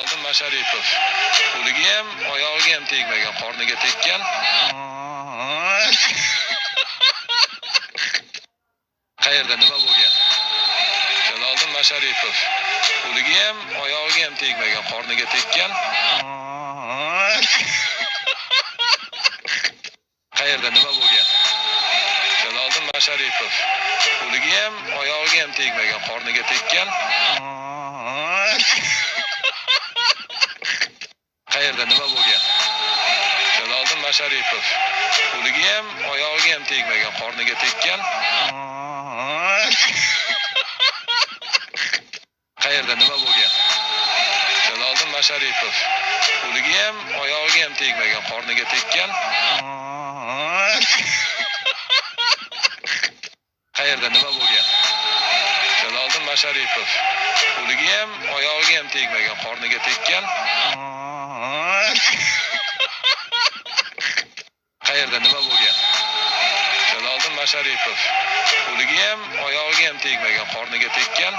Jaloliddin Masharipov. Qo'liga ham, oyog'iga ham tegmagan, qorniga tekkan. Qayerda nima bo'lgan? Jaloliddin Masharipov. Qo'liga ham, oyog'iga ham tegmagan, qorniga tekkan. Qayerda nima bo'lgan? Jaloliddin Masharipov. Qo'liga ham, oyog'iga ham tegmagan, qorniga tekkan. Qayerda nima bo'lgan? Jaloliddin Masharipov. Qo'liga ham, oyog'iga ham tegmagan, qorniga tekkan. Qayerda nima bo'lgan? Jaloliddin Masharipov. Qo'liga ham, oyog'iga ham tegmagan, qorniga tekkan. Qayerda nima bo'lgan? Jaloliddin Masharipov. Qo'liga ham, oyog'iga ham tegmagan, qorniga tekkan. Qayerda nima bo'lgan? Jaloliddin Masharipov. Qo'liga ham, oyog'iga ham tegmagan, qorniga tekkan.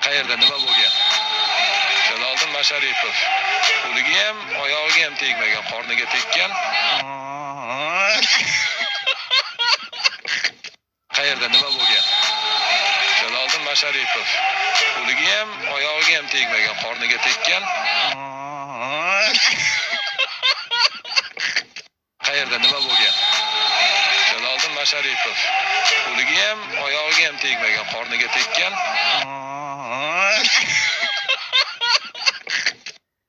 Qayerda nima bo'lgan? Jaloliddin Masharipov. Qo'liga ham, oyog'iga ham tegmagan, qorniga tekkan. Qayerda nima bo'lgan? Jaloliddin Masharipov. Qo'liga ham, oyog'iga ham tegmagan, qorniga tekkan. Qayerda nima bo'lgan? Jaloliddin Masharipov. Qo'liga ham, oyog'iga ham tegmagan, qorniga tekkan.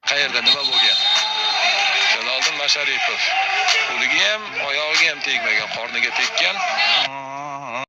Qayerda nima bo'lgan? Jaloliddin Masharipov. Qo'liga ham, oyog'iga ham tegmagan, qorniga tekkan.